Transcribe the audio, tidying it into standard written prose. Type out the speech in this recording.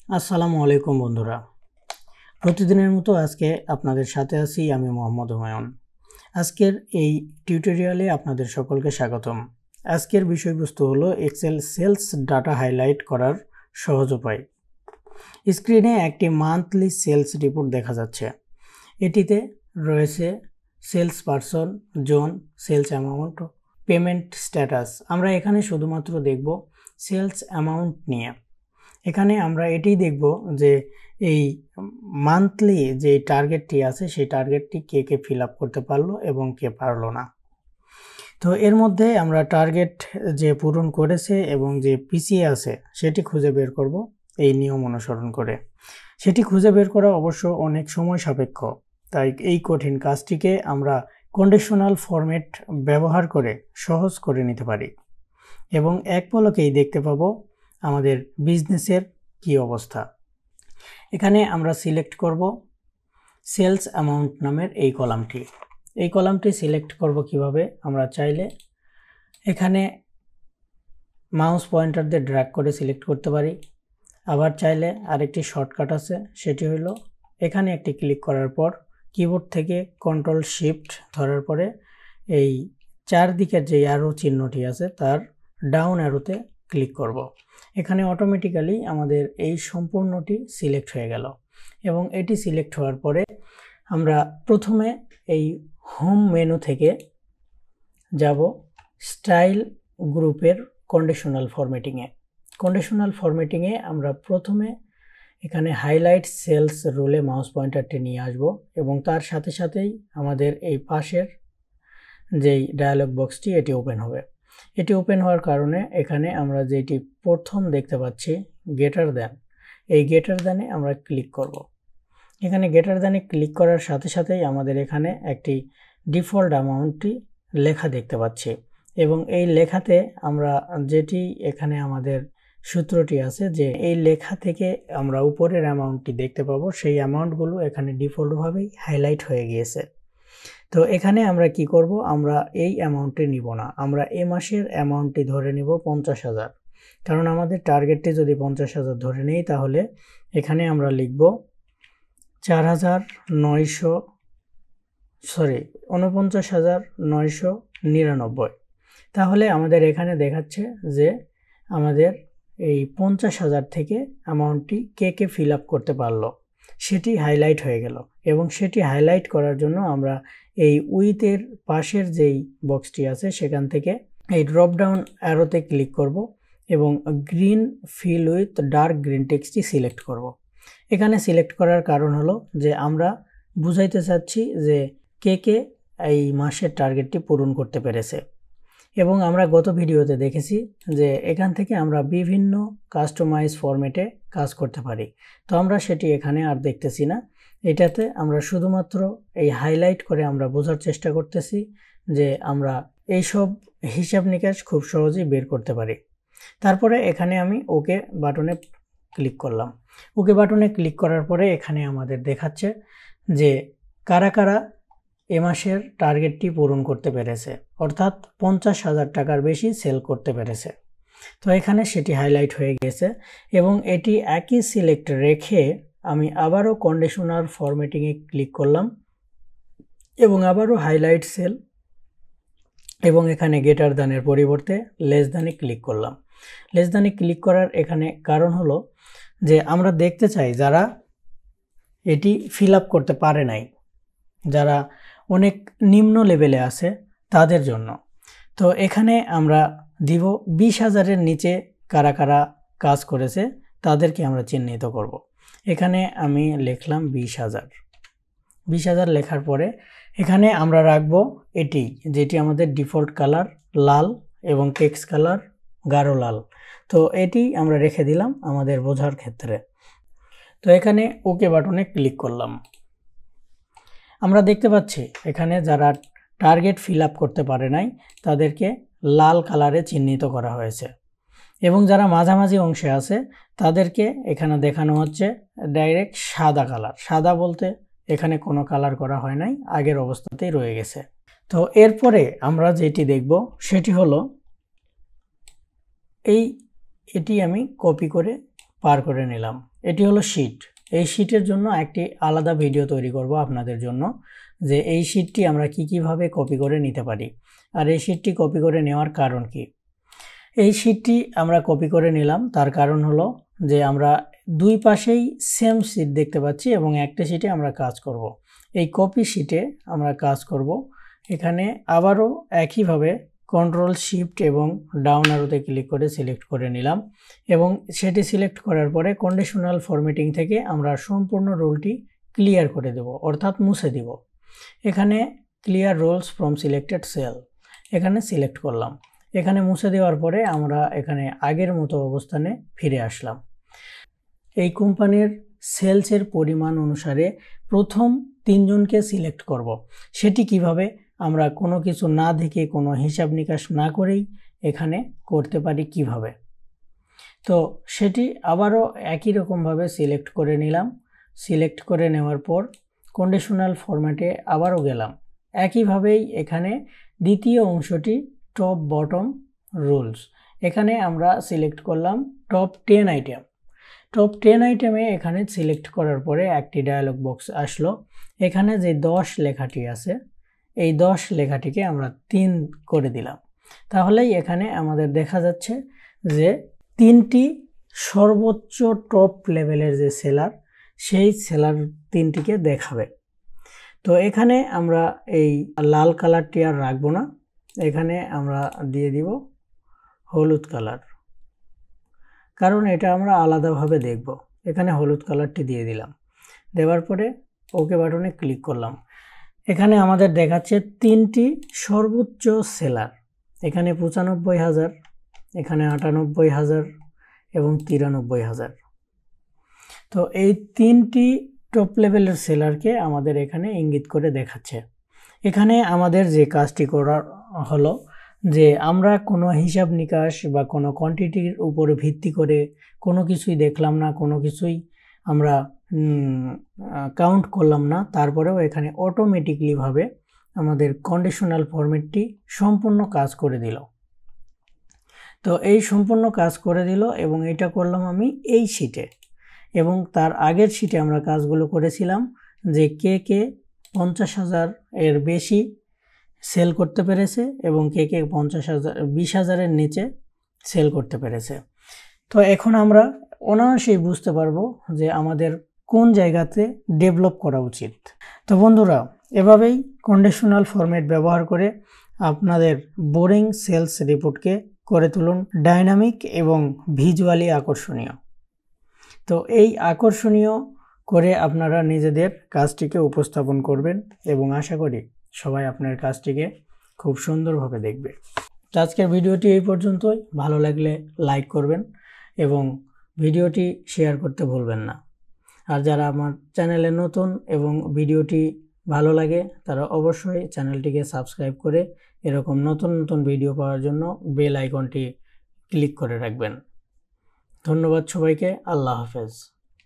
আসসালামু আলাইকুম বন্ধুরা, প্রতিদিনের মতো আজকে আপনাদের সাথে আছি আমি মোহাম্মদ হুমায়ুন। আজকের এই টিউটোরিয়ালে আপনাদের সকলকে স্বাগতম। আজকের বিষয়বস্তু হলো এক্সেল সেলস ডাটা হাইলাইট করার সহজ উপায়। স্ক্রিনে একটি মান্থলি সেলস রিপোর্ট দেখা যাচ্ছে। এটিতে রয়েছে sales person, zone, sales amount, payment status. আমরা এখানে শুধুমাত্র দেখব সেলস অ্যামাউন্ট নিয়ে। এখানে আমরা এটাই দেখব যে এই মান্থলি যে টার্গেটটি আছে সেই টার্গেটটি কে কে ফিল আপ করতে পারলো এবং কে পারলো না। তো এর মধ্যে আমরা টার্গেট যে পূরণ করেছে এবং যে পিছিয়ে আছে সেটি খুঁজে বের করব এই নিয়ম অনুসরণ করে। সেটি খুঁজে বের করা অবশ্য অনেক সময় সাপেক্ষ, তাই এই কঠিন কাজটিকে আমরা কন্ডিশনাল ফরম্যাট ব্যবহার করে সহজ করে নিতে পারি এবং এক পলকেই দেখতে পাবো আমাদের বিজনেসের কি অবস্থা। এখানে আমরা সিলেক্ট করব সেলস অ্যামাউন্ট নামের এই কলামটি সিলেক্ট করব কিভাবে? আমরা চাইলে এখানে মাউস পয়েন্টার দিয়ে ড্র্যাগ করে সিলেক্ট করতে পারি। আবার চাইলে আরেকটি শর্টকাট আছে, সেটি হলো এখানে একটি ক্লিক করার পর কিবোর্ড থেকে কন্ট্রোল শিফট ধরার পরে এই চারদিকের যে অ্যারো চিহ্নটি আছে তার ডাউন অ্যারোতে ক্লিক করব। এখানে অটোমেটিক্যালি আমাদের এই সম্পূর্ণটি সিলেক্ট হয়ে গেল এবং এটি সিলেক্ট হওয়ার পরে আমরা প্রথমে এই হোম মেনু থেকে যাব স্টাইল গ্রুপের কন্ডিশনাল ফরম্যাটিংয়ে আমরা প্রথমে এখানে হাইলাইট সেলস রোলে মাউস পয়েন্টারটি নিয়ে আসব এবং তার সাথে সাথেই আমাদের এই পাশের যেই ডায়ালগ বক্সটি এটি ওপেন হবে। এটি ওপেন হওয়ার কারণে এখানে আমরা যেটি প্রথম দেখতে পাচ্ছি গ্রেটার দ্যান, এই গ্রেটার দ্যানে আমরা ক্লিক করব। এখানে গ্রেটার দ্যানে ক্লিক করার সাথে সাথেই আমাদের এখানে একটি ডিফল্ট অ্যামাউন্টটি লেখা দেখতে পাচ্ছি এবং এই লেখাতে আমরা যেটি এখানে আমাদের সূত্রটি আছে যে এই লেখা থেকে আমরা উপরের অ্যামাউন্টটি দেখতে পাবো, সেই অ্যামাউন্টগুলো এখানে ডিফল্টভাবেই হাইলাইট হয়ে গিয়েছে। তো এখানে আমরা কি করব? আমরা এই অ্যামাউন্টটি নিব না, আমরা এ মাসের অ্যামাউন্টটি ধরে নিব 50,000। কারণ আমাদের টার্গেটটি যদি 50,000 ধরে নেই তাহলে এখানে আমরা লিখব 49,999। তাহলে আমাদের এখানে দেখাচ্ছে যে আমাদের এই 50,000 থেকে অ্যামাউন্টটি কে কে ফিল আপ করতে পারলো সেটি হাইলাইট হয়ে গেল এবং সেটি হাইলাইট করার জন্য আমরা এই উইথের পাশের যেই বক্সটি আছে সেখান থেকে এই ড্রপ ডাউন অ্যারোতে ক্লিক করব এবং green fill with dark green টেক্সটটি সিলেক্ট করব। এখানে সিলেক্ট করার কারণ হলো যে আমরা বুঝাইতে চাচ্ছি যে কে কে এই মাসের টার্গেটটি পূরণ করতে পেরেছে এবং আমরা গত ভিডিওতে দেখেছি যে এখান থেকে আমরা বিভিন্ন কাস্টমাইজ ফরম্যাটে কাজ করতে পারি। তো আমরা সেটি এখানে আর দেখতেছি না, এটাতে আমরা শুধুমাত্র এই হাইলাইট করে আমরা বোঝার চেষ্টা করতেছি যে আমরা এইসব হিসাব নিকাশ খুব সহজেই বের করতে পারি। তারপরে এখানে আমি ওকে বাটনে ক্লিক করলাম। ওকে বাটনে ক্লিক করার পরে এখানে আমাদের দেখাচ্ছে যে কারা কারা এ মাসের টার্গেটটি পূরণ করতে পেরেছে, অর্থাৎ 50,000 টাকার বেশি সেল করতে পেরেছে। তো এখানে সেটি হাইলাইট হয়ে গেছে এবং এটি একই সিলেক্ট রেখে আমি আবারও কন্ডিশনাল ফরম্যাটিংয়ে ক্লিক করলাম এবং আবারও হাইলাইট সেল এবং এখানে গ্রেটার দ্যানের পরিবর্তে লেস দ্যানে ক্লিক করলাম। লেস দ্যানে ক্লিক করার এখানে কারণ হলো যে আমরা দেখতে চাই যারা এটি ফিল আপ করতে পারে নাই, যারা অনেক নিম্ন লেভেলে আছে তাদের জন্য। তো এখানে আমরা দিব 20,000-এর নিচে কারা কারা কাজ করেছে তাদেরকে আমরা চিহ্নিত করব। এখানে আমি লিখলাম 20,000 লেখার পরে এখানে আমরা রাখবো এটি, যেটি আমাদের ডিফল্ট কালার লাল এবং টেক্সট কালার গাঢ় লাল। তো এটি আমরা রেখে দিলাম আমাদের বোঝার ক্ষেত্রে। তো এখানে ওকে বাটনে ক্লিক করলাম। আমরা দেখতে পাচ্ছি এখানে যারা টার্গেট ফিল আপ করতে পারে নাই তাদেরকে লাল কালারে চিহ্নিত করা হয়েছে এবং যারা মাঝামাঝি অংশে আছে তাদেরকে এখানে দেখানো হচ্ছে ডাইরেক্ট সাদা কালার। সাদা বলতে এখানে কোনো কালার করা হয় নাই, আগের অবস্থাতেই রয়ে গেছে। তো এরপরে আমরা যেটি দেখব সেটি হলো এটি আমি কপি করে পার করে নিলাম। এটি হলো শীট। এই শীটের জন্য একটি আলাদা ভিডিও তৈরি করব আপনাদের জন্য, যে এই শীটটি আমরা কিভাবে কপি করে নিতে পারি আর এই শীটটি কপি করে নেওয়ার কারণ কি। এই শীটটি আমরা কপি করে নিলাম, তার কারণ হলো যে আমরা দুই পাশেই সেম শীট দেখতে পাচ্ছি এবং একটা শীটে আমরা কাজ করব। এই কপি শীটে আমরা কাজ করব। এখানে আবারও একইভাবে কন্ট্রোল শিফট এবং ডাউন অ্যারোতে ক্লিক করে সিলেক্ট করে নিলাম এবং সেটি সিলেক্ট করার পরে কন্ডিশনাল ফরম্যাটিং থেকে আমরা সম্পূর্ণ রোলটি ক্লিয়ার করে দেব, অর্থাৎ মুছে দিব। এখানে clear rules from selected cell এখানে সিলেক্ট করলাম। এখানে মুছে দেওয়ার পরে আমরা এখানে আগের মতো অবস্থানে ফিরে আসলাম। এই কোম্পানির সেলসের পরিমাণ অনুসারে প্রথম 3 জনকে সিলেক্ট করব। সেটি কিভাবে আমরা কোনো কিছু না দেখে কোনো হিসাব নিকাশ না করেই এখানে করতে পারি কিভাবে। তো সেটি আবারও একই রকমভাবে সিলেক্ট করে নিলাম। সিলেক্ট করে নেওয়ার পর কন্ডিশনাল ফরম্যাটে আবারও গেলাম। একইভাবেই এখানে দ্বিতীয় অংশটি টপ বটম রুলস, এখানে আমরা সিলেক্ট করলাম টপ 10 আইটেম। টপ 10 আইটেমে এখানে সিলেক্ট করার পরে একটি ডায়ালগ বক্স আসলো। এখানে যে 10 লেখাটি আছে এই 10 লেখাটিকে আমরা 3 করে দিলাম। তাহলেই এখানে আমাদের দেখা যাচ্ছে যে 3টি সর্বোচ্চ টপ লেভেলের যে সেলার সেই সেলার 3টিকে দেখাবে। তো এখানে আমরা এই লাল কালারটি আর রাখবো না, এখানে আমরা দিয়ে দিব হলুদ কালার, কারণ এটা আমরা আলাদাভাবে দেখব। এখানে হলুদ কালারটি দিয়ে দিলাম। দেওয়ার পরে ওকে বাটনে ক্লিক করলাম। এখানে আমাদের দেখাচ্ছে 3টি সর্বোচ্চ সেলার, এখানে 95,000, এখানে 98,000 এবং 93,000। তো এই 3টি টপ লেভেলের সেলারকে আমাদের এখানে ইঙ্গিত করে দেখাচ্ছে। এখানে আমাদের যে কাজটি করার হলো যে আমরা কোনো হিসাব নিকাশ বা কোনো কোয়ান্টিটির উপরে ভিত্তি করে কোনো কিছুই দেখলাম না, কোনো কিছুই আমরা কাউন্ট করলাম না, তারপরেও এখানে অটোমেটিকলিভাবে আমাদের কন্ডিশনাল ফরম্যাটটি সম্পূর্ণ কাজ করে দিল। তো এই সম্পূর্ণ কাজ করে দিল এবং এটা করলাম আমি এই শীটে, এবং তার আগের শীটে আমরা কাজগুলো করেছিলাম যে কে 50,000 এর বেশি সেল করতে পেরেছে এবং কে 20,000-এর নিচে সেল করতে পেরেছে। তো এখন আমরা অনায়াসেই বুঝতে পারবো যে আমাদের কোন জায়গাতে ডেভেলপ করা উচিত। তো বন্ধুরা, এভাবেই কন্ডিশনাল ফরম্যাট ব্যবহার করে আপনাদের বোরিং সেলস রিপোর্টকে করে তুলুন ডাইনামিক এবং ভিজুয়ালি আকর্ষণীয়। তো এই আকর্ষণীয় করে আপনারা নিজেদের কাজটিকে উপস্থাপন করবেন এবং আশা করি সবাই আপনার কাজটিকে খুব সুন্দরভাবে দেখবে। তো আজকের ভিডিওটি এই পর্যন্তই। ভালো লাগলে লাইক করবেন এবং ভিডিওটি শেয়ার করতে ভুলবেন না। আর যারা আমার চ্যানেলে নতুন এবং ভিডিওটি ভালো লাগে তারা অবশ্যই চ্যানেলটিকে সাবস্ক্রাইব করে এরকম নতুন নতুন ভিডিও পাওয়ার জন্য বেল আইকনটি ক্লিক করে রাখবেন। ধন্যবাদ সবাইকে। আল্লাহ হাফেজ।